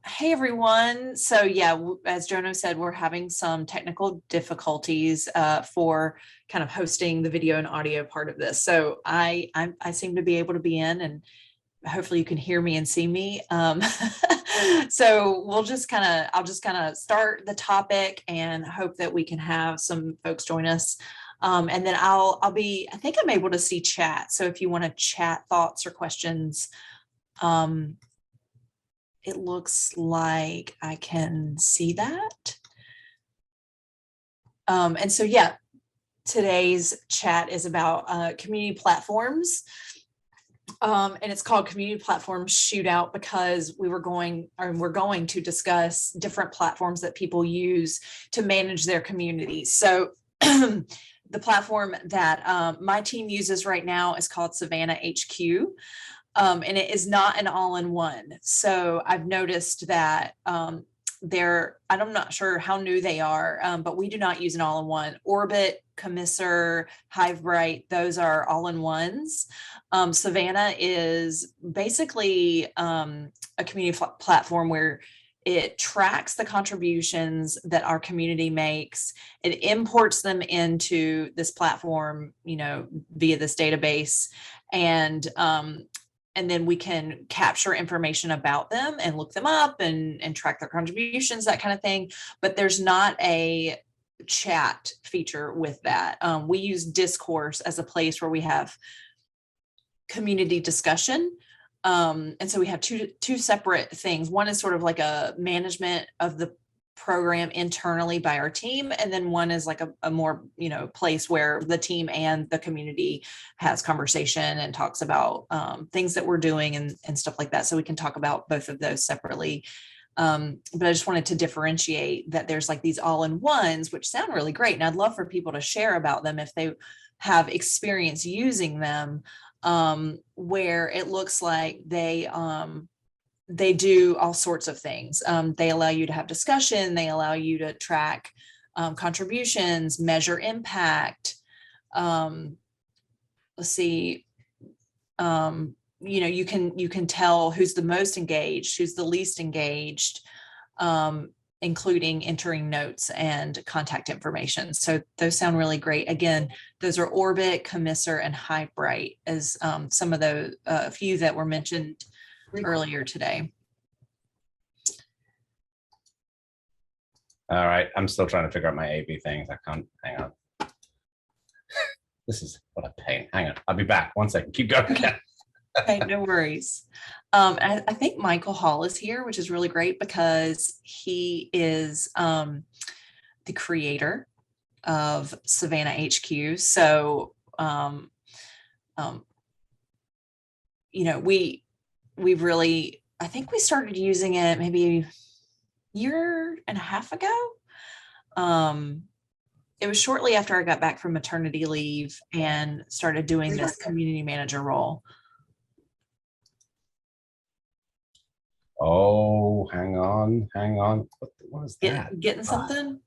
Hey everyone. So yeah, as Jono said, we're having some technical difficulties for kind of hosting the video and audio part of this. So I seem to be able to be in, and hopefully you can hear me and see me. So I'll just kind of start the topic and hope that we can have some folks join us. And then I think I'm able to see chat. So if you want to chat thoughts or questions, it looks like I can see that. And so, yeah, today's chat is about community platforms. And it's called Community Platform Shootout because we're going to discuss different platforms that people use to manage their communities. So the platform that my team uses right now is called Savannah HQ. And it is not an all-in-one. So I've noticed that I'm not sure how new they are, but we do not use an all-in-one. Orbit, Commissar, Hivebright, those are all-in-ones. Savannah is basically a community platform where it tracks the contributions that our community makes. It imports them into this platform, via this database, and then we can capture information about them and look them up and track their contributions, that kind of thing. But there's not a chat feature with that. We use Discourse as a place where we have community discussion. And so we have two separate things. One is sort of like a management of the program internally by our team, and then one is like a more place where the team and the community has conversation and talks about things that we're doing and stuff like that, so we can talk about both of those separately. But I just wanted to differentiate that there's like these all-in-ones which sound really great, and I'd love for people to share about them if they have experience using them, where it looks like they do all sorts of things. They allow you to have discussion. They allow you to track contributions, measure impact. Let's see. You can tell who's the most engaged, who's the least engaged, including entering notes and contact information. So those sound really great. Again, those are Orbit, Commissar, and Hivebright as some of the few that were mentioned earlier today. All right, I'm still trying to figure out my AV things. I can't, hang on. This is what a pain. Hang on, I'll be back. 1 second, keep going again. Okay, no worries. I think Michael Hall is here, which is really great because he is the creator of Savannah HQ. So, we've really, I think we started using it maybe a year and a half ago. It was shortly after I got back from maternity leave and started doing this community manager role. Oh, hang on. What is that? Getting something?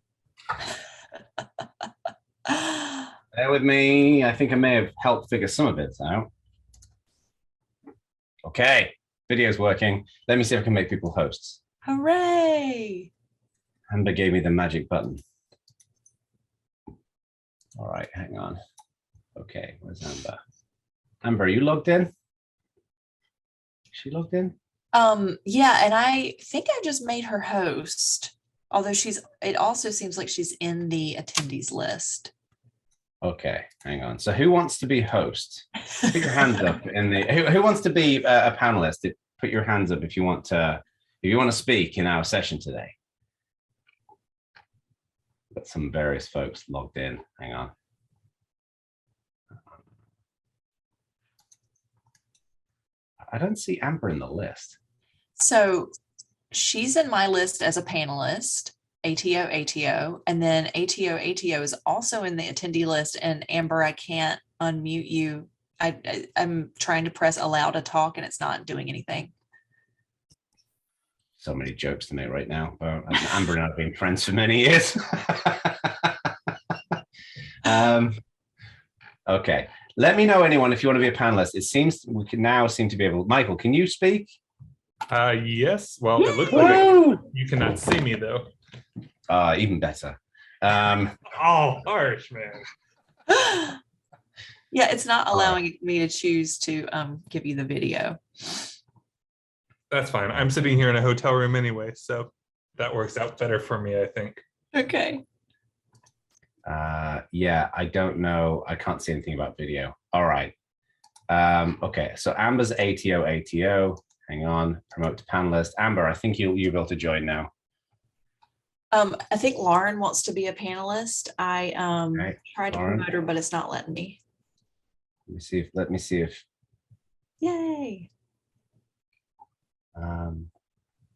Bear with me. I think I may have helped figure some of it out. Okay, video's working. Let me see if I can make people hosts. Hooray! Amber gave me the magic button. All right, hang on. Okay, where's Amber? Amber, are you logged in? Is she logged in? Yeah, and I think I just made her host, although it also seems like she's in the attendees list. Okay, hang on. So who wants to be host? Put your hands up in the who wants to be a panelist? Put your hands up if you want to speak in our session today. Got some various folks logged in. Hang on. I don't see Amber in the list. So she's in my list as a panelist, ATO, and then ATO is also in the attendee list. And Amber, I can't unmute you. I'm trying to press allow to talk and it's not doing anything. So many jokes to make right now. Amber and I have been friends for many years. Okay, let me know anyone if you want to be a panelist. It seems we can now seem to be able. Michael, can you speak? Yes. Well, it looks like you cannot see me though. Even better. Oh, harsh, man. Yeah, it's not allowing me to choose to give you the video. That's fine. I'm sitting here in a hotel room anyway, so that works out better for me, I think. Okay. Yeah, I don't know. I can't see anything about video. All right. Okay, so Amber's ATO. Hang on, promote to panelist. Amber, I think you'll be able to join now. I think Lauren wants to be a panelist. I tried to promote her, but it's not letting me. Let me see if. Yay.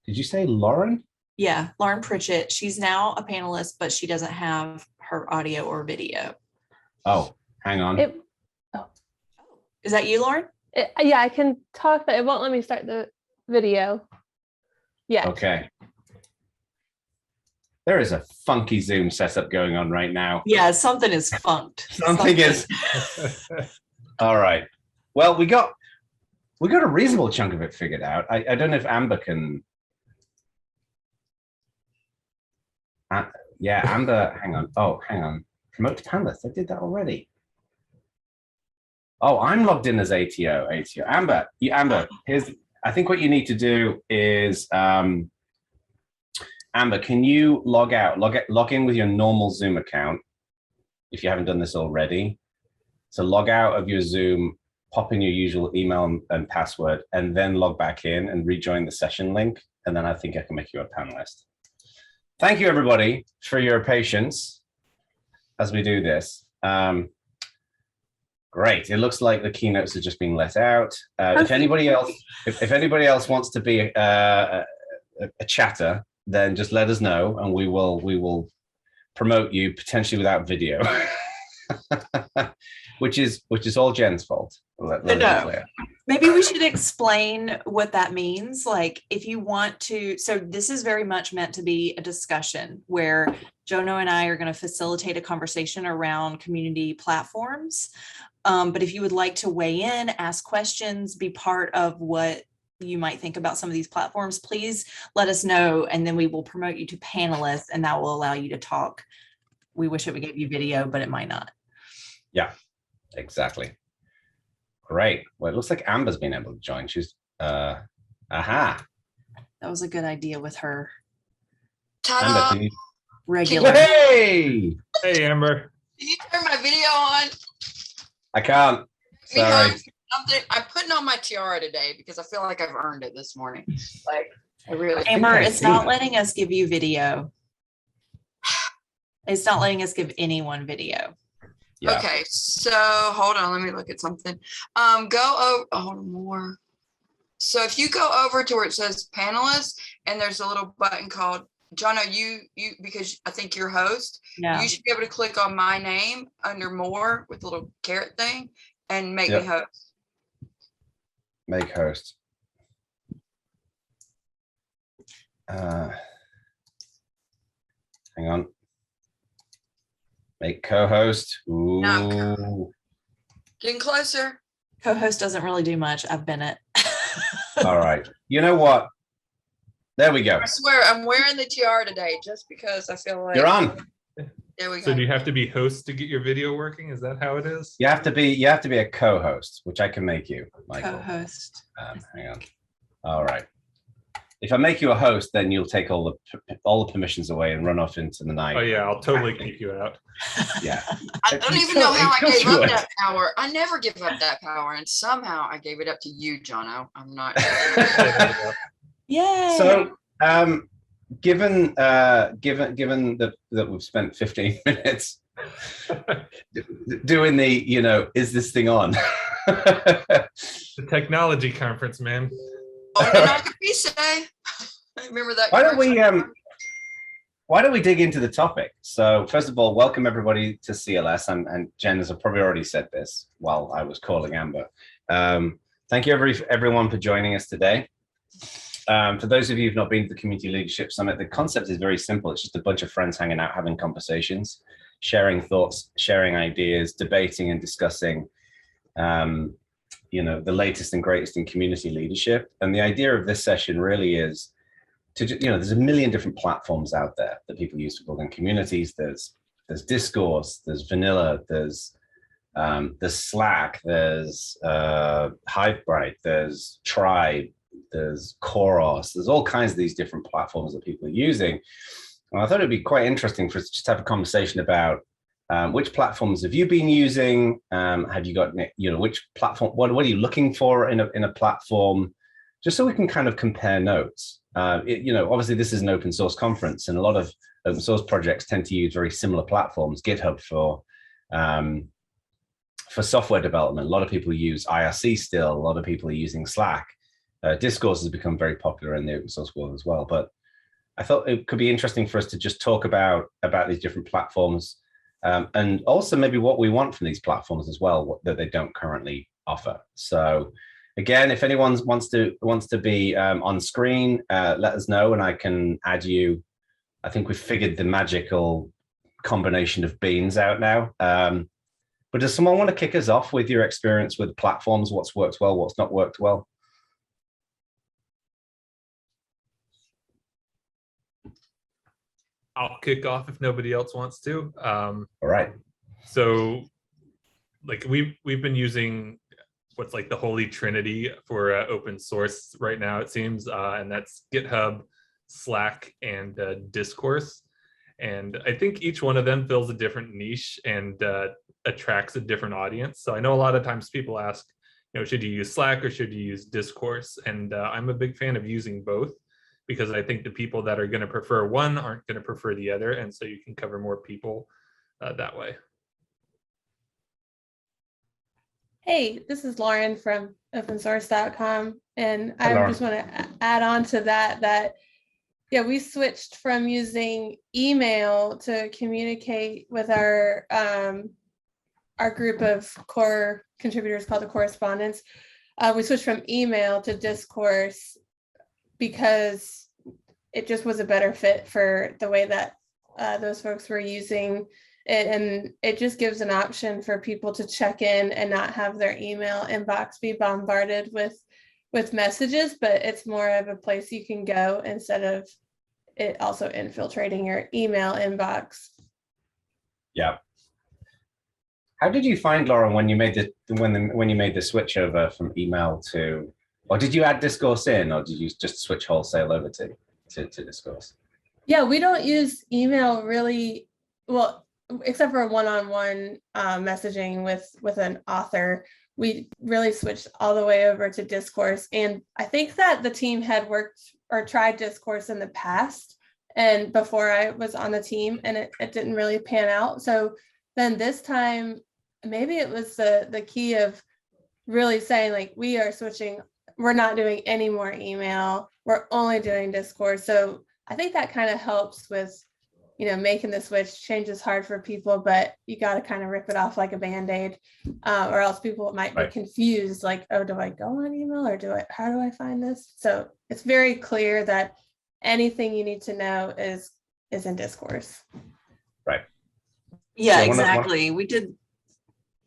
Did you say Lauren? Yeah, Lauren Pritchett. She's now a panelist, but she doesn't have her audio or video. Oh, hang on. Is that you, Lauren? Yeah, I can talk, but it won't let me start the video. Yeah. Okay. There is a funky Zoom setup going on right now. Yeah, something is funked. Something is. All right. Well, we got a reasonable chunk of it figured out. I don't know if Amber can. Yeah, Amber. Hang on. Oh, hang on. Promote to panelist. I did that already. Oh, I'm logged in as ATO. Amber. Here's. I think what you need to do is. Amber, can you log in with your normal Zoom account if you haven't done this already? So log out of your Zoom, pop in your usual email and password, and then log back in and rejoin the session link. And then I think I can make you a panelist. Thank you, everybody, for your patience as we do this. Great. It looks like the keynotes are just being let out. If anybody else wants to be a chatter, then just let us know and we will promote you potentially without video. which is all Jen's fault. Maybe we should explain what that means. Like if you want to, so this is very much meant to be a discussion where Jono and I are going to facilitate a conversation around community platforms. But if you would like to weigh in, ask questions, be part of what you might think about some of these platforms, please let us know, and then we will promote you to panelists, and that will allow you to talk. We wish it would give you video, but it might not. Yeah, exactly. Great. Well, it looks like Amber's been able to join. She's aha. That was a good idea with her. Amber, can you... Regular. Hey! Hey, Amber. Can you turn my video on? I can't. Sorry. I'm putting on my tiara today because I feel like I've earned it this morning. Like I really. Amber, it's not letting us give you video. It's not letting us give anyone video. Yeah. Okay, so hold on. Let me look at something. Go over. Hold on more. So if you go over to where it says panelists, and there's a little button called Jono, you because I think you're host. Yeah. You should be able to click on my name under more with the little carrot thing and make me host. Make host. Hang on. Make co-host. Ooh. No. Getting closer. Co-host doesn't really do much. I've been it. All right. You know what? There we go. I swear I'm wearing the tiara today just because I feel like You're on. There we go. So do you have to be host to get your video working? Is that how it is? You have to be a co-host, which I can make you, Michael. Co-host. Hang on. All right. If I make you a host, then you'll take all the permissions away and run off into the night. Oh yeah, I'll totally kick you out. Yeah. I don't even know how I gave up that power. I never give up that power, and somehow I gave it up to you, Jono. I'm not. Yay. So, given that we've spent 15 minutes doing the, is this thing on? The technology conference, man. Oh, and I could be say. Remember that? Why don't we dig into the topic? So first of all, welcome everybody to CLS, and Jen has probably already said this while I was calling Amber. Thank you everyone for joining us today. For those of you who've not been to the Community Leadership Summit, the concept is very simple. It's just a bunch of friends hanging out, having conversations, sharing thoughts, sharing ideas, debating and discussing the latest and greatest in community leadership. And the idea of this session really is to, there's a million different platforms out there that people use for building communities. There's Discourse, there's Vanilla, there's Slack, there's Hivebright, there's Tribe, there's Chorus, there's all kinds of these different platforms that people are using. And I thought it'd be quite interesting for us to just have a conversation about which platforms have you been using? Have you got, which platform, what are you looking for in a platform? Just so we can kind of compare notes. Obviously this is an open source conference, and a lot of open source projects tend to use very similar platforms. GitHub for software development. A lot of people use IRC still. A lot of people are using Slack. Discourse has become very popular in the open source world as well. But I thought it could be interesting for us to just talk about these different platforms, and also maybe what we want from these platforms as well, that they don't currently offer. So again, if anyone wants to be on screen, let us know and I can add you. I think we've figured the magical combination of beans out now. But does someone want to kick us off with your experience with platforms? What's worked well, what's not worked well? I'll kick off if nobody else wants to. All right. So like we've been using what's like the holy trinity for open source right now, it seems, and that's GitHub, Slack, and Discourse. And I think each one of them fills a different niche and attracts a different audience. So I know a lot of times people ask, should you use Slack or should you use Discourse? And I'm a big fan of using both, because I think the people that are going to prefer one aren't going to prefer the other. And so you can cover more people that way. Hey, this is Lauren from opensource.com. And Hi, I Lauren. just want to add on to that, yeah, we switched from using email to communicate with our group of core contributors called the correspondents. We switched from email to Discourse because it just was a better fit for the way that those folks were using it, and it just gives an option for people to check in and not have their email inbox be bombarded with messages, but it's more of a place you can go instead of it also infiltrating your email inbox. Yeah. How did you find, Lauren, when you made the switch over from email to, or did you add Discourse in, or did you just switch wholesale over to Discourse? Yeah, we don't use email really well, except for one-on-one messaging with an author. We really switched all the way over to Discourse. And I think that the team had worked or tried Discourse in the past and before I was on the team, and it didn't really pan out. So then this time, maybe it was the key of really saying, like, we are switching, we're not doing any more email, we're only doing Discourse. So I think that kind of helps with, making the switch. Change is hard for people, but you got to kind of rip it off like a Band-Aid, or else people might be confused, like, oh, do I go on email or how do I find this? So it's very clear that anything you need to know is in Discourse. Right. Yeah, So exactly. We did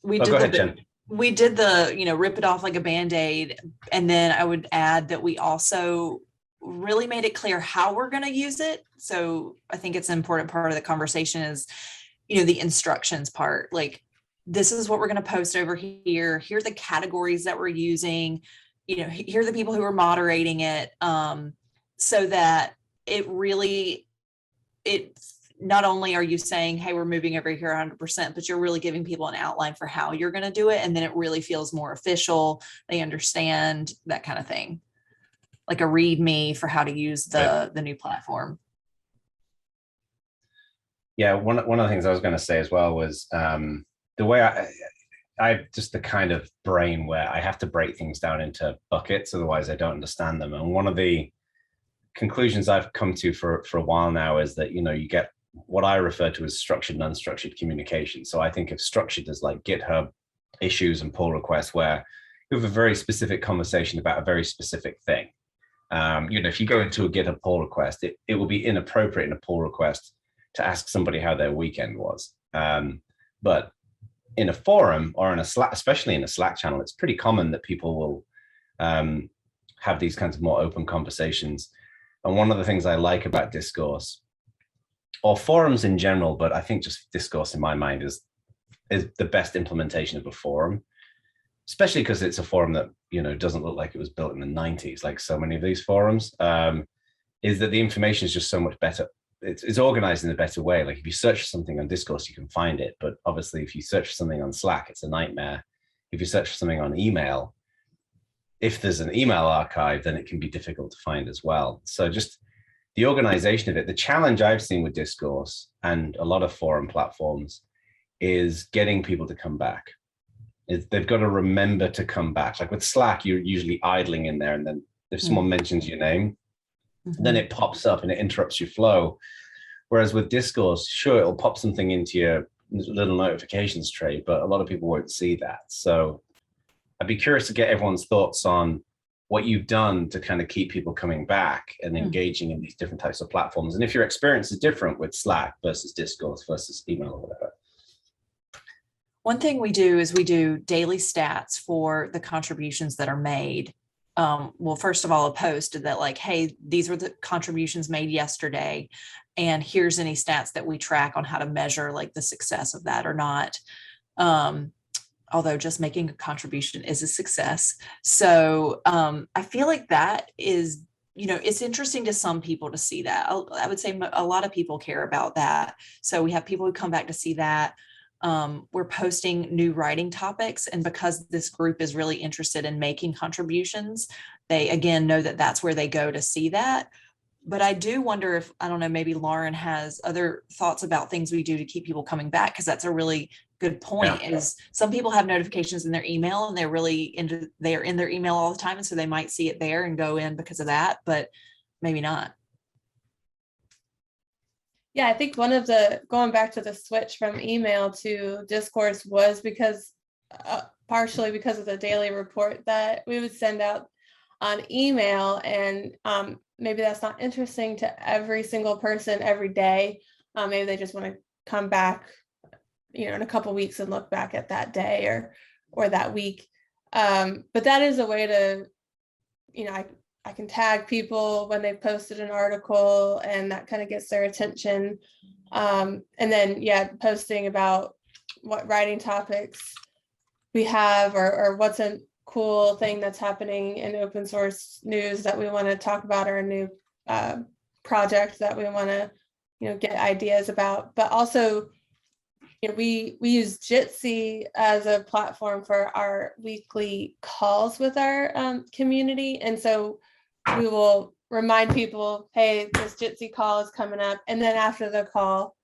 go ahead, Jen. We did the, rip it off like a Band-Aid. And then I would add that we also really made it clear how we're going to use it. So I think it's an important part of the conversation is, the instructions part. Like, this is what we're going to post over here. Here are the categories that we're using. Here are the people who are moderating it. So that it not only are you saying, hey, we're moving over here 100%, but you're really giving people an outline for how you're going to do it. And then it really feels more official. They understand, that kind of thing. Like a README for how to use the new platform. Yeah, one of the things I was going to say as well was the way I just the kind of brain where I have to break things down into buckets, otherwise I don't understand them. And one of the conclusions I've come to for a while now is that, you get what I refer to as structured and unstructured communication. So I think of structured as like GitHub issues and pull requests, where you have a very specific conversation about a very specific thing. If you go into a GitHub pull request, it will be inappropriate in a pull request to ask somebody how their weekend was. But in a forum or in a Slack, especially in a Slack channel, it's pretty common that people will have these kinds of more open conversations. And one of the things I like about discourse or forums in general, but I think just discourse in my mind is the best implementation of a forum, especially because it's a forum that, you know, doesn't look like it was built in the 90s, like so many of these forums, is that the information is just so much better. It's organized in a better way. Like if you search for something on Discourse, you can find it. But obviously, if you search for something on Slack, it's a nightmare. If you search for something on email, if there's an email archive, then it can be difficult to find as well. So just the organization of it, the challenge I've seen with Discourse and a lot of forum platforms is getting people to come back. They've got to remember to come back. Like with Slack, you're usually idling in there. And then if someone mentions your name, then it pops up and it interrupts your flow. Whereas with Discourse, sure, it'll pop something into your little notifications tray, but a lot of people won't see that. So I'd be curious to get everyone's thoughts on what you've done to kind of keep people coming back and engaging in these different types of platforms. And if your experience is different with Slack versus Discourse versus email or whatever. One thing we do is we do daily stats for the contributions that are made. Well, first of all, a post that like, hey, these were the contributions made yesterday, and here's any stats that we track on how to measure like the success of that or not. Although just making a contribution is a success. So I feel like that is, you know, it's interesting to some people to see that. I would say a lot of people care about that. So we have people who come back to see that. We're posting new writing topics, and because this group is really interested in making contributions, they again know that that's where they go to see that. But I do wonder if, I don't know, maybe Lauren has other thoughts about things we do to keep people coming back, because that's a really good point. Is some people have notifications in their email and they're in their email all the time, and so they might see it there and go in because of that, but maybe not. Yeah, I think one of going back to the switch from email to Discourse was because partially because of the daily report that we would send out on email, and maybe that's not interesting to every single person every day. Maybe they just want to come back, you know, in a couple of weeks and look back at that day or that week. But that is a way to, you know, I can tag people when they've posted an article, and that kind of gets their attention. And then, yeah, posting about what writing topics we have or what's a cool thing that's happening in open source news that we want to talk about, or a new project that we want to, you know, get ideas about. But also, you know, we use Jitsi as a platform for our weekly calls with our community. And so we will remind people, hey, this Jitsi call is coming up. And then after the call,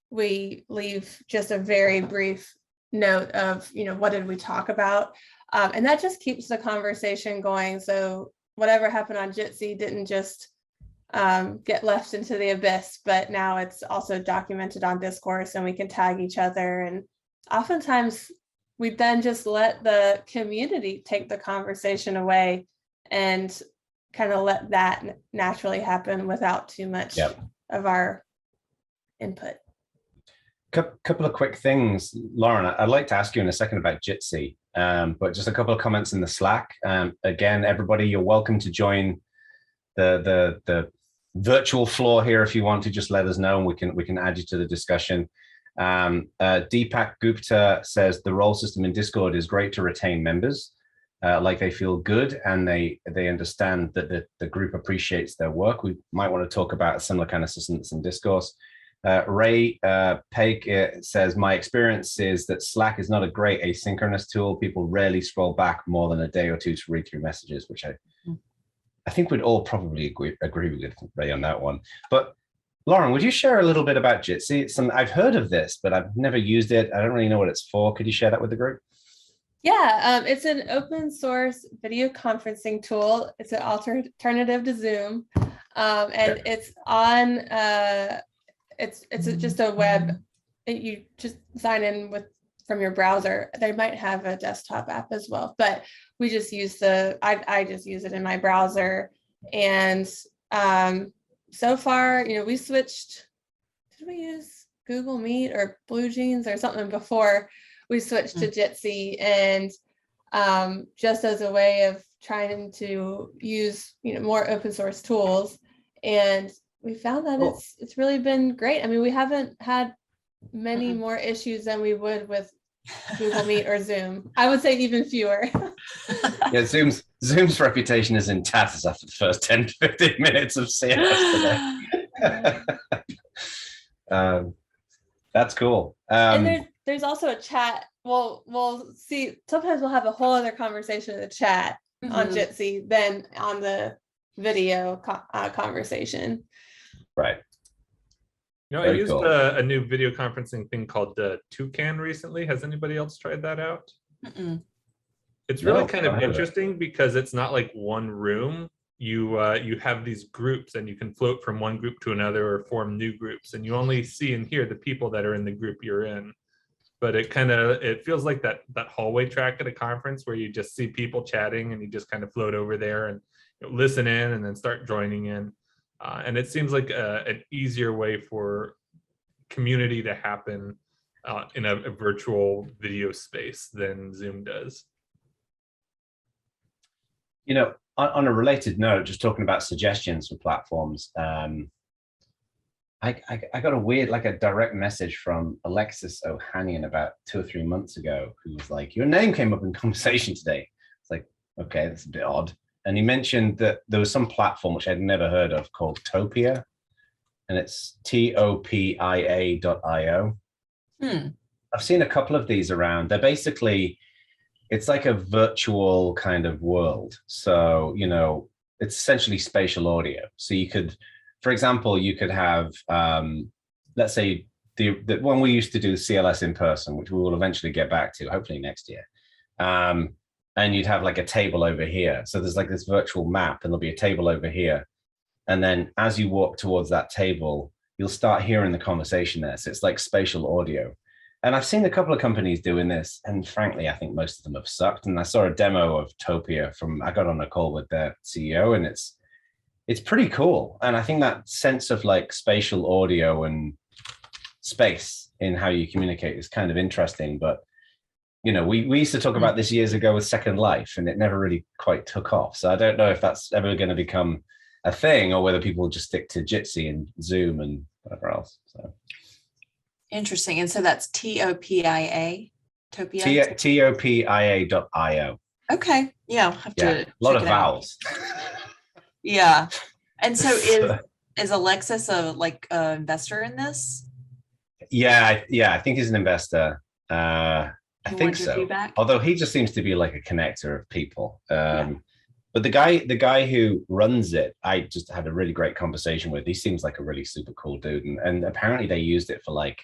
we leave just a very brief note of, you know, what did we talk about? And that just keeps the conversation going. So whatever happened on Jitsi didn't just get left into the abyss, but now it's also documented on Discourse, and we can tag each other. And oftentimes we then just let the community take the conversation away and kind of let that naturally happen without too much of our input. Couple of quick things, Lauren. I'd like to ask you in a second about Jitsi, but just a couple of comments in the Slack. Again, everybody, you're welcome to join the virtual floor here if you want to. Just let us know, and we can add you to the discussion. Deepak Gupta says the role system in Discord is great to retain members, like they feel good and they understand that the group appreciates their work. We might want to talk about a similar kind of system that's in Discourse. Ray Paik says, my experience is that Slack is not a great asynchronous tool. People rarely scroll back more than a day or two to read through messages, which I think we'd all probably agree with Ray on that one. But Lauren, would you share a little bit about Jitsi? I've heard of this, but I've never used it. I don't really know what it's for. Could you share that with the group? Yeah, it's an open source video conferencing tool. It's an alternative to Zoom, and it's on. It's just a web. You just sign in from your browser. They might have a desktop app as well, but we just use I just use it in my browser. And so far, you know, we switched. Did we use Google Meet or Blue Jeans or something before? we switched to Jitsi, and just as a way of trying to use more open source tools. And we found that Cool. it's really been great. I mean, we haven't had many more issues than we would with Google Meet or Zoom. I would say even fewer. Yeah, Zoom's reputation is in tatters after the first 10 to 15 minutes of CLS today. That's cool. And there's also a chat. We'll see. Sometimes we'll have a whole other conversation in the chat on Jitsi than on the video conversation. Right. I Very used cool. a new video conferencing thing called Toucan recently. Has anybody else tried that out? It's really No, kind I of haven't. interesting because it's not like one room. You have these groups, and you can float from one group to another or form new groups, and you only see and hear the people that are in the group you're in. But it feels like that hallway track at a conference where you just see people chatting and you just kind of float over there and listen in and then start joining in. And it seems like an easier way for community to happen in a virtual video space than Zoom does. On a related note, just talking about suggestions for platforms, I got a weird, like a direct message from Alexis Ohanian about 2 or 3 months ago, who was like, your name came up in conversation today. It's like, okay, that's a bit odd. And he mentioned that there was some platform which I'd never heard of called Topia, and it's topia.io. I've seen a couple of these around. They're basically, it's like a virtual kind of world. So, it's essentially spatial audio. So you could, for example, you could have, let's say the one we used to do CLS in person, which we will eventually get back to, hopefully next year. And you'd have like a table over here. So there's like this virtual map, and there'll be a table over here. And then as you walk towards that table, you'll start hearing the conversation there. So it's like spatial audio. And I've seen a couple of companies doing this, and frankly, I think most of them have sucked. And I saw a demo of Topia I got on a call with their CEO, and it's pretty cool. And I think that sense of like spatial audio and space in how you communicate is kind of interesting. But we used to talk about this years ago with Second Life, and it never really quite took off. So I don't know if that's ever going to become a thing, or whether people just stick to Jitsi and Zoom and whatever else. So Interesting. And so that's Topia. Topia. topia.io. Okay. Yeah. I'll have to A lot check of it out. vowels. Yeah. And so is Alexis a investor in this? Yeah, I think he's an investor. I He think wanted your so. feedback? Although he just seems to be like a connector of people. But the guy who runs it, I just had a really great conversation with. He seems like a really super cool dude, and apparently they used it for like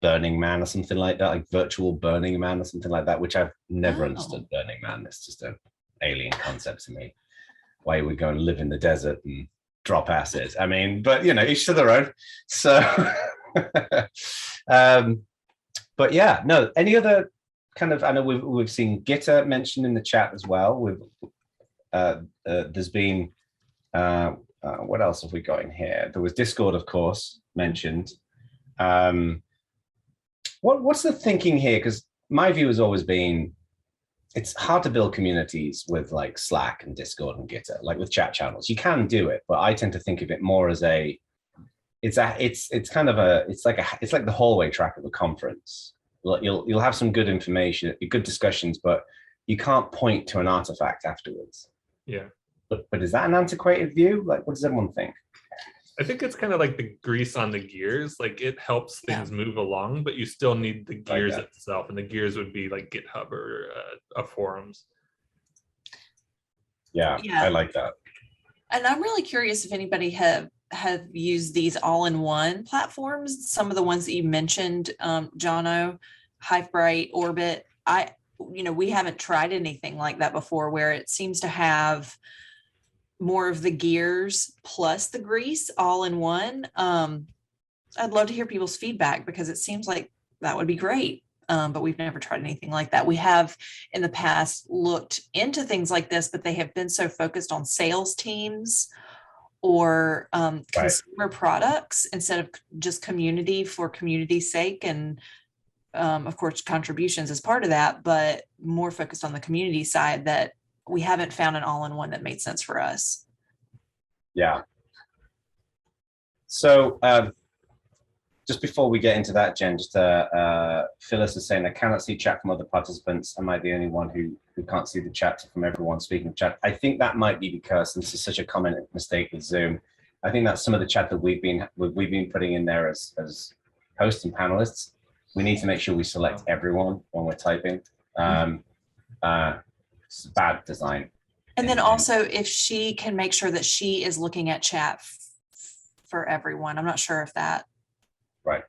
Burning Man or something like that, like virtual Burning Man or something like that, which I've never understood. Burning Man, it's just an alien concept to me. Why would we go and live in the desert and drop acid? I mean, but each to their own. So but yeah, no, any other kind of, I know we've seen Gitter mentioned in the chat as well. There's been what else have we got in here? There was Discord, of course, mentioned. What's the thinking here? Because my view has always been, it's hard to build communities with like Slack and Discord and Gitter, like with chat channels. You can do it, but I tend to think of it more as it's like the hallway track of a conference. You'll have some good information, good discussions, but you can't point to an artifact afterwards. Yeah. But is that an antiquated view? Like, what does everyone think? I think it's kind of like the grease on the gears. Like, it helps things move along, but you still need the gears itself, and the gears would be like GitHub or forums. Yeah, I like that. And I'm really curious if anybody have used these all-in-one platforms. Some of the ones that you mentioned, Jono, Hivebright, Orbit. We haven't tried anything like that before, where it seems to have more of the gears plus the grease all in one. I'd love to hear people's feedback, because it seems like that would be great. But we've never tried anything like that. We have in the past looked into things like this, but they have been so focused on sales teams or consumer products instead of just community for community's sake. And of course, contributions as part of that, but more focused on the community side, that we haven't found an all-in-one that made sense for us. Yeah. So just before we get into that, Jen, just Phyllis is saying, I cannot see chat from other participants. Am I the only one who can't see the chat from everyone speaking of chat? I think that might be because this is such a common mistake with Zoom. I think that's some of the chat that we've been putting in there as hosts and panelists. We need to make sure we select everyone when we're typing. It's bad design. And then also, if she can make sure that she is looking at chat for everyone. I'm not sure if that, right.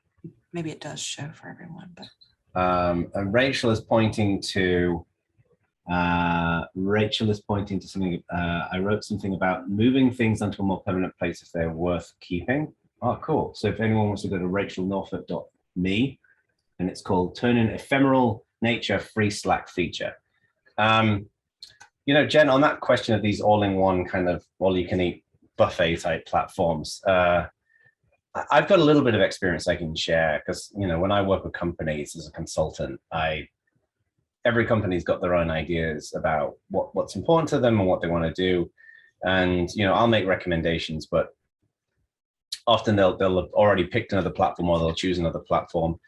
Maybe it does show for everyone, but. And Rachel is pointing to something. I wrote something about moving things onto a more permanent place if they're worth keeping. Oh, cool. So if anyone wants to go to rachelnorfolk.me, and it's called Turn in Ephemeral Nature Free Slack Feature. You know, Jen, on that question of these all-in-one kind of all-you-can-eat buffet type platforms, I've got a little bit of experience I can share because, you know, when I work with companies as a consultant, every company's got their own ideas about what's important to them and what they want to do. And, you know, I'll make recommendations, but often they'll have already picked another platform or they'll choose another platform.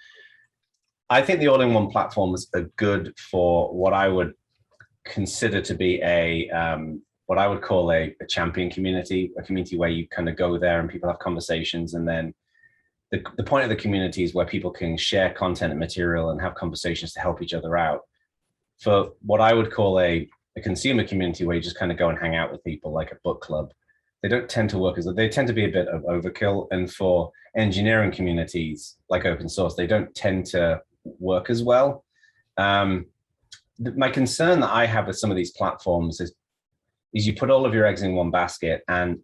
I think the all-in-one platforms are good for what I would consider to be what I would call a champion community, a community where you kind of go there and people have conversations. And then the point of the community is where people can share content and material and have conversations to help each other out. For what I would call a consumer community where you just kind of go and hang out with people like a book club, they don't tend to work they tend to be a bit of overkill. And for engineering communities like open source, they don't tend to work as well. My concern that I have with some of these platforms is you put all of your eggs in one basket. And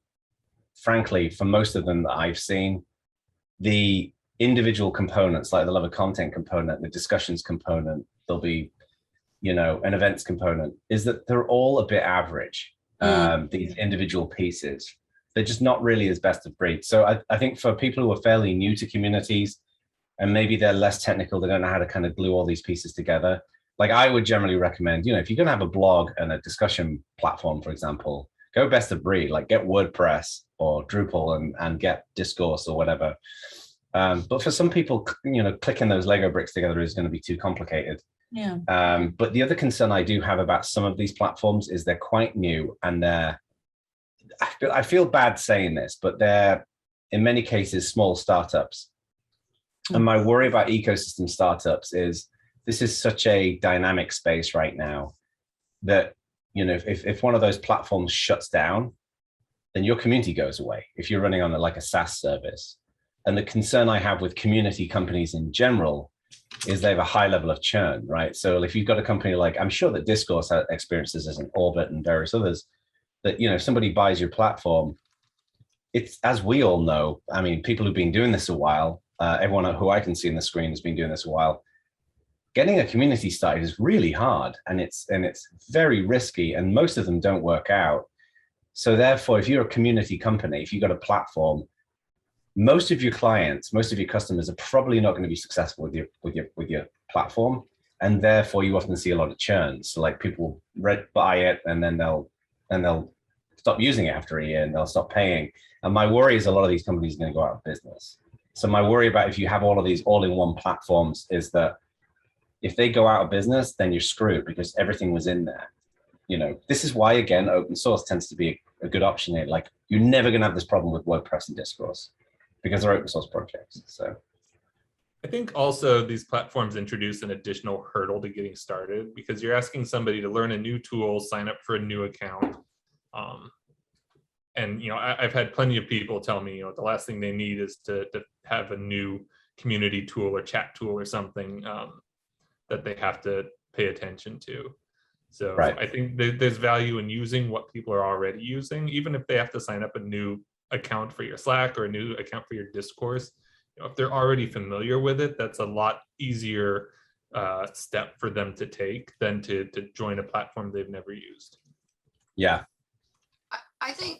frankly, for most of them that I've seen, the individual components, like they'll have a content component, the discussions component, there'll be, you know, an events component, is that they're all a bit average, these individual pieces. They're just not really as best of breed. So I think for people who are fairly new to communities, and maybe they're less technical, they don't know how to kind of glue all these pieces together. Like I would generally recommend, you know, if you're going to have a blog and a discussion platform, for example, go best of breed, like get WordPress or Drupal and get Discourse or whatever. But for some people, you know, clicking those Lego bricks together is going to be too complicated. Yeah. But the other concern I do have about some of these platforms is they're quite new and I feel bad saying this, but they're in many cases small startups. And my worry about ecosystem startups is this is such a dynamic space right now that, you know, if one of those platforms shuts down, then your community goes away if you're running on like a SaaS service. And the concern I have with community companies in general is they have a high level of churn, right? So if you've got a company like, I'm sure that Discourse experiences as an Orbit and various others, that, you know, if somebody buys your platform, it's, as we all know, I mean, people who've been doing this a while, everyone who I can see on the screen has been doing this a while. Getting a community started is really hard and it's very risky and most of them don't work out. So therefore, if you're a community company, if you've got a platform, most of your clients, most of your customers are probably not going to be successful with your platform. And therefore you often see a lot of churn. So like people buy it and then they'll stop using it after a year and they'll stop paying. And my worry is a lot of these companies are going to go out of business. So my worry about if you have all of these all-in-one platforms is that if they go out of business, then you're screwed because everything was in there. You know, this is why, again, open source tends to be a good option here. Like you're never going to have this problem with WordPress and Discourse because they're open source projects. So I think also these platforms introduce an additional hurdle to getting started because you're asking somebody to learn a new tool, sign up for a new account. And, you know, I've had plenty of people tell me, you know, the last thing they need is to have a new community tool or chat tool or something that they have to pay attention to. So right. I think there's value in using what people are already using, even if they have to sign up a new account for your Slack or a new account for your Discourse. You know, if they're already familiar with it, that's a lot easier step for them to take than to join a platform they've never used. Yeah. I think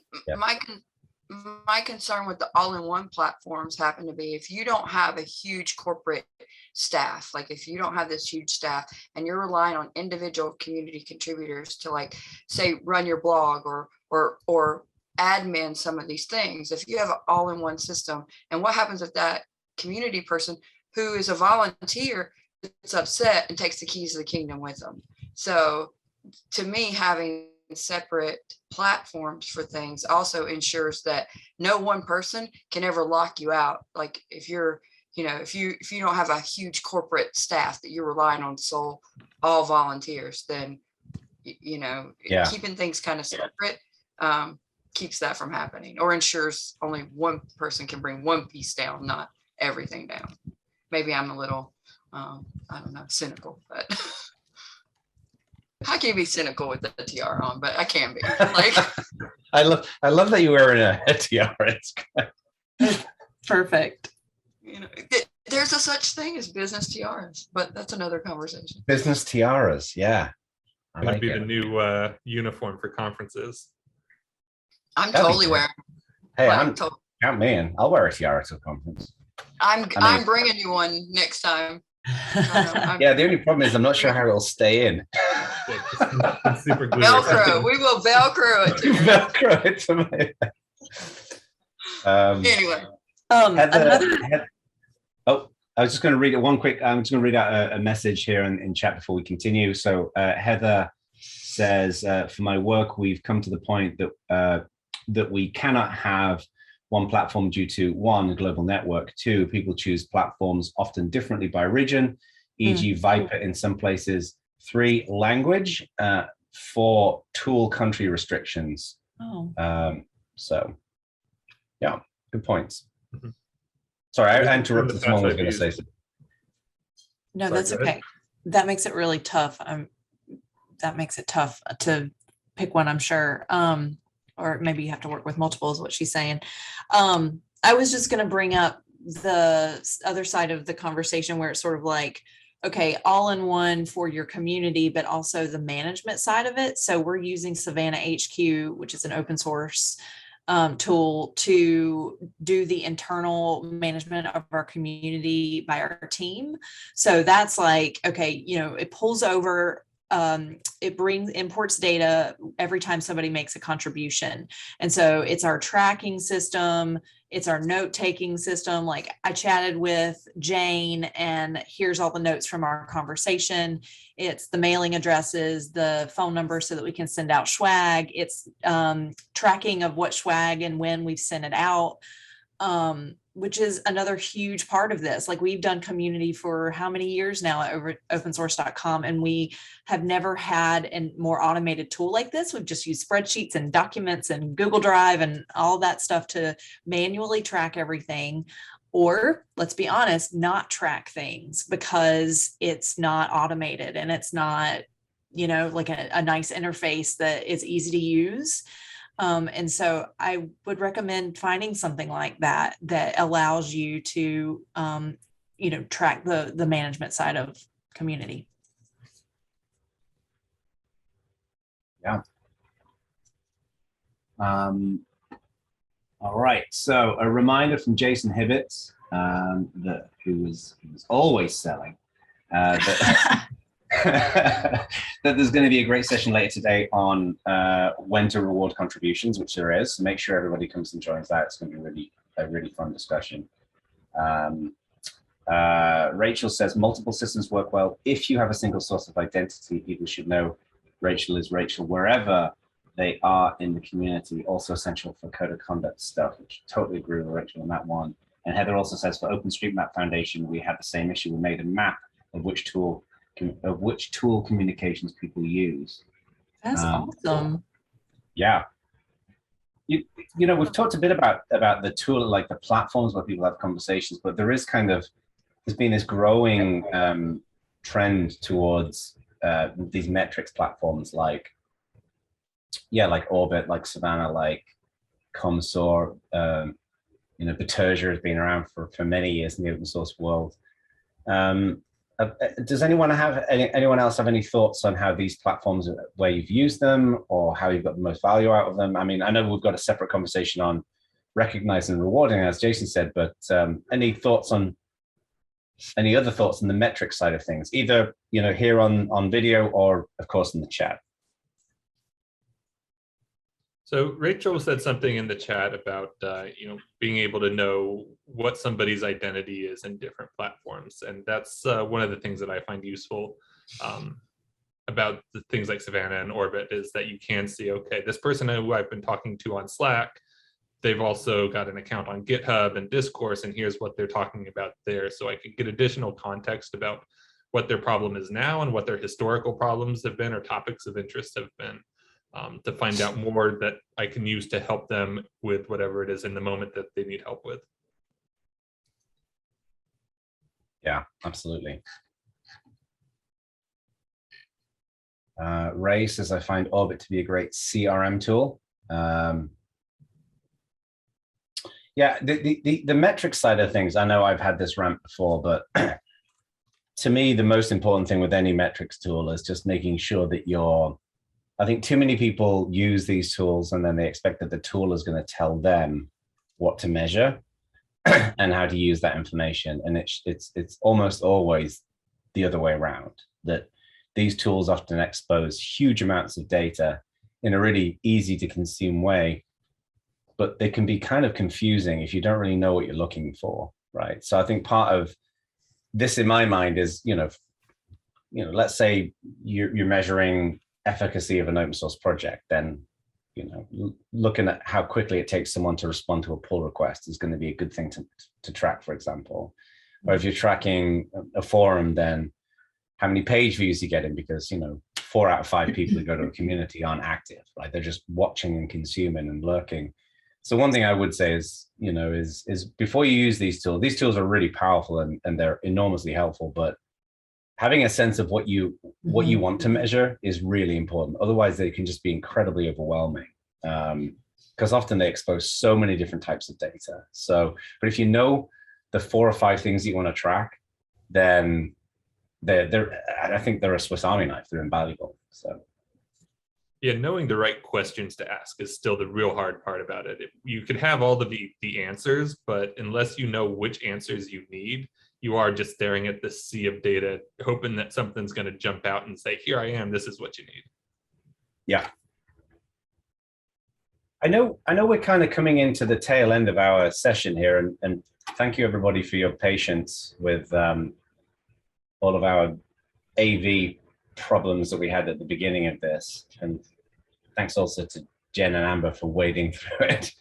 my concern with the all-in-one platforms happen to be if you don't have a huge corporate staff, like if you don't have this huge staff and you're relying on individual community contributors to, like, say, run your blog or admin some of these things, if you have an all-in-one system, and what happens if that community person who is a volunteer gets upset and takes the keys of the kingdom with them? So to me, having separate platforms for things also ensures that no one person can ever lock you out. Like if you're, if you don't have a huge corporate staff that you're relying on all volunteers, then keeping things kind of separate keeps that from happening, or ensures only one person can bring one piece down, not everything down. Maybe I'm a little I don't know, cynical, but how can you be cynical with the tiara on? But I can be. Like, I love that you're wearing a tiara. It's Perfect. There's a such thing as business tiaras, but that's another conversation. Business tiaras, yeah. It's going to be the new uniform for conferences. I'm totally wearing. Hey, count me in. I'll wear a tiara to a conference. I'm bringing you one next time. Yeah, the only problem is I'm not sure how it'll stay in. Super glue. Velcro. We will Velcro it. Velcro it to me. Anyway. I was just going to read it one quick. I'm just going to read out a message here in chat before we continue. So Heather says, for my work, we've come to the point that we cannot have one platform due to, one, a global network, two, people choose platforms often differently by region, e.g. WIke in some places, three, language, four, tool country restrictions. So, yeah, good points. Mm-hmm. Sorry, I interrupted someone was going to say something. No, that's okay. That makes it really tough. That makes it tough to pick one, I'm sure. Or maybe you have to work with multiple is what she's saying. I was just going to bring up the other side of the conversation where it's sort of like, okay, all in one for your community, but also the management side of it. So we're using Savannah HQ, which is an open source tool to do the internal management of our community by our team. So that's like, okay, it pulls over, it imports data every time somebody makes a contribution. And so it's our tracking system, it's our note-taking system. Like I chatted with Jane and here's all the notes from our conversation. It's the mailing addresses, the phone number so that we can send out swag. It's tracking of what swag and when we've sent it out, which is another huge part of this. Like we've done community for how many years now over at opensource.com, and we have never had a more automated tool like this. We've just used spreadsheets and documents and Google Drive and all that stuff to manually track everything, or let's be honest, not track things because it's not automated and it's not, like a nice interface that is easy to use. And so I would recommend finding something like that allows you to, track the management side of community. Yeah. All right. So a reminder from Jason Hibbett, who was always selling, that there's going to be a great session later today on when to reward contributions, which there is. So make sure everybody comes and joins that. It's going to be a really fun discussion. Rachel says multiple systems work well if you have a single source of identity. People should know Rachel is Rachel wherever they are in the community. Also essential for code of conduct stuff, which totally agree with Rachel on that one. And Heather also says for OpenStreetMap Foundation, we had the same issue. We made a map of which tool communications people use. That's awesome. Yeah. We've talked a bit about the tool, like the platforms where people have conversations, but there's been this growing trend towards these metrics platforms like Orbit, like Savannah, like ComSor, Bitergia has been around for many years in the open source world. Does anyone else have any thoughts on how these platforms, where you've used them or how you've got the most value out of them? I mean, I know we've got a separate conversation on recognized and rewarding, as Jason said. But any other thoughts on the metric side of things, either here on video or of course in the chat? So Rachel said something in the chat about being able to know what somebody's identity is in different platforms, and that's one of the things that I find useful about the things like Savannah and Orbit, is that you can see, okay, this person who I've been talking to on Slack, they've also got an account on GitHub and Discourse, and here's what they're talking about there, so I could get additional context about what their problem is now and what their historical problems have been or topics of interest have been. To find out more that I can use to help them with whatever it is in the moment that they need help with. Yeah, absolutely. Ray says, I find Orbit to be a great CRM tool. Yeah, the metric side of things, I know I've had this rant before, but to me, the most important thing with any metrics tool is just making sure that I think too many people use these tools and then they expect that the tool is going to tell them what to measure and how to use that information. And it's almost always the other way around, that these tools often expose huge amounts of data in a really easy to consume way, but they can be kind of confusing if you don't really know what you're looking for, right? So I think part of this in my mind is, let's say you're measuring efficacy of an open source project, then looking at how quickly it takes someone to respond to a pull request is going to be a good thing to track, for example. Or if you're tracking a forum, then how many page views you're getting, because 4 out of 5 people who go to a community aren't active, right? They're just watching and consuming and lurking. So one thing I would say is before you use these tools are really powerful and they're enormously helpful, but having a sense of what you want to measure is really important. Otherwise, they can just be incredibly overwhelming, because often they expose so many different types of data. So, but if you know the 4 or 5 things you want to track, then I think they're a Swiss Army knife. They're invaluable. So, yeah, knowing the right questions to ask is still the real hard part about it. You could have all the answers, but unless you know which answers you need, you are just staring at the sea of data, hoping that something's going to jump out and say, here I am, this is what you need. Yeah. I know we're kind of coming into the tail end of our session here, and thank you everybody for your patience with all of our AV problems that we had at the beginning of this. And thanks also to Jen and Amber for wading through it.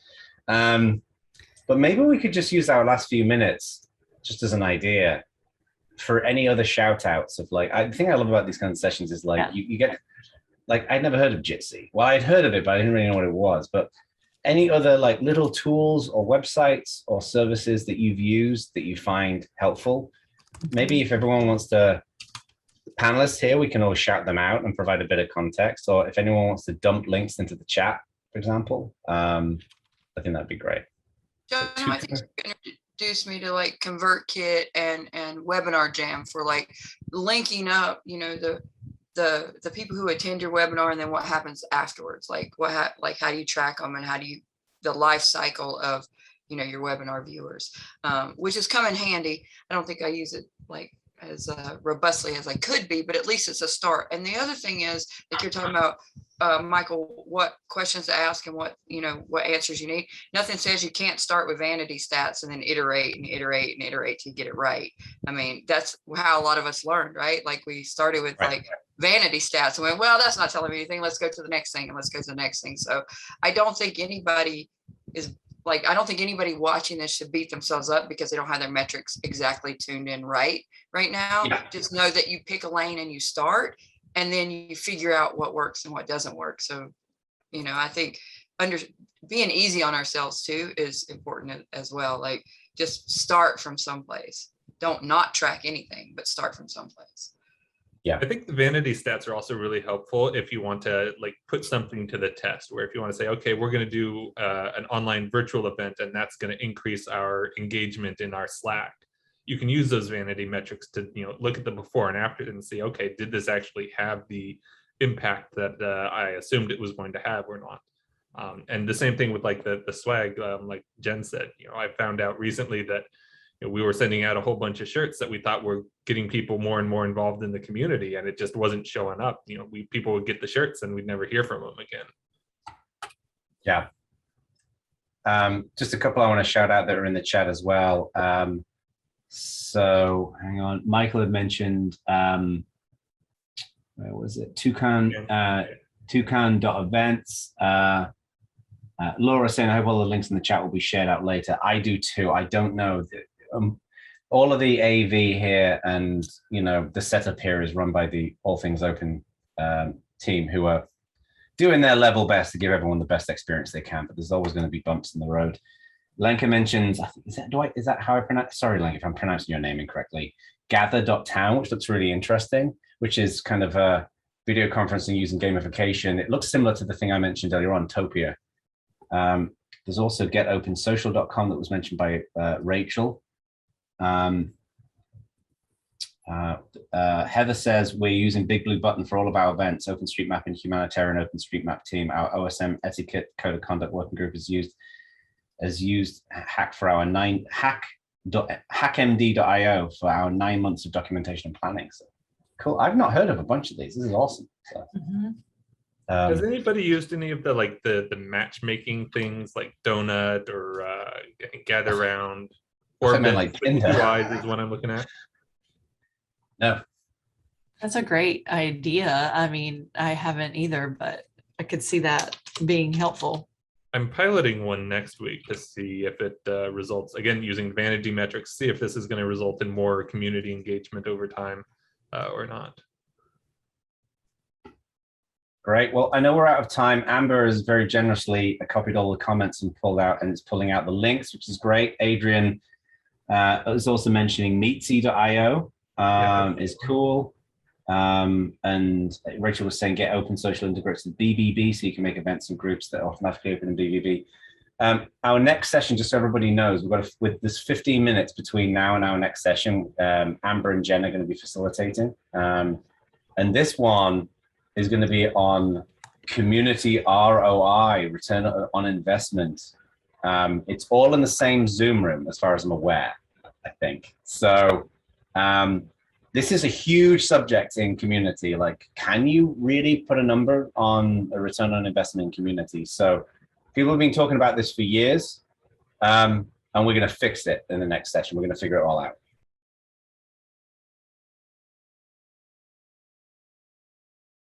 But maybe we could just use our last few minutes just as an idea for any other shout outs of I think I love about these kind of sessions is you get, I'd never heard of Jitsi. Well, I'd heard of it, but I didn't really know what it was. But any other little tools or websites or services that you've used that you find helpful? Maybe if everyone wants to, panelists here, we can always shout them out and provide a bit of context. Or if anyone wants to dump links into the chat, for example, I think that'd be great. Jono, I think you introduced me to ConvertKit and Webinar Jam for linking up, the people who attend your webinar and then what happens afterwards. How do you track them and how do you, the life cycle of, your webinar viewers, which has come in handy. I don't think I use it as robustly as I could be, but at least it's a start. And the other thing is, you're talking about, Michael, what questions to ask and what answers you need. Nothing says you can't start with vanity stats and then iterate and iterate and iterate till you get it right. I mean, that's how a lot of us learned, right? We started with vanity stats and went, well, that's not telling me anything. Let's go to the next thing and let's go to the next thing. So I don't think anybody watching this should beat themselves up because they don't have their metrics exactly tuned in right now. Yeah. Just know that you pick a lane and you start, and then you figure out what works and what doesn't work. So, I think being easy on ourselves too is important as well. Just start from someplace. Don't not track anything, but start from someplace. Yeah, I think the vanity stats are also really helpful if you want to put something to the test, where if you want to say, okay, we're going to do an online virtual event and that's going to increase our engagement in our Slack. You can use those vanity metrics to look at the before and after and see, okay, did this actually have the impact that I assumed it was going to have or not? And the same thing with like the swag, like Jen said, I found out recently that we were sending out a whole bunch of shirts that we thought were getting people more and more involved in the community, and it just wasn't showing up. People would get the shirts and we'd never hear from them again. Yeah. Just a couple I want to shout out that are in the chat as well. So hang on, Michael had mentioned, where was it? Toucan.events. Laura saying, I hope all the links in the chat will be shared out later. I do too. I don't know. All of the AV here and, the setup here is run by the All Things Open team, who are doing their level best to give everyone the best experience they can, but there's always going to be bumps in the road. Lenka mentions, I think, is that how I pronounce? Sorry, Lenka, if I'm pronouncing your name incorrectly. Gather.town, which looks really interesting, which is kind of a video conferencing using gamification. It looks similar to the thing I mentioned earlier on, Topia. There's also getopensocial.com that was mentioned by Rachel. Heather says we're using Big Blue Button for all of our events. OpenStreetMap and Humanitarian OpenStreetMap team. Our OSM etiquette code of conduct working group is used hack for our hackmd.io for our 9 months of documentation and planning. So cool. I've not heard of a bunch of these. This is awesome. So, has anybody used any of the matchmaking things like Donut or Gather Round? Or like Wise is what I'm looking at. No. That's a great idea. I mean, I haven't either, but I could see that being helpful. I'm piloting one next week to see if it results, again, using vanity metrics, see if this is going to result in more community engagement over time or not. Great. Well, I know we're out of time. Amber has very generously copied all the comments and it's pulling out the links, which is great. Adrian is also mentioning meetsy.io is cool. And Rachel was saying get open social integrates with BBB so you can make events and groups that automatically open in BBB. Our next session, just so everybody knows, with this 15 minutes between now and our next session, Amber and Jen are going to be facilitating. And this one is going to be on community ROI, return on investment. It's all in the same Zoom room, as far as I'm aware, I think. So this is a huge subject in community. Like, can you really put a number on a return on investment in community? So people have been talking about this for years, and we're going to fix it in the next session. We're going to figure it all out.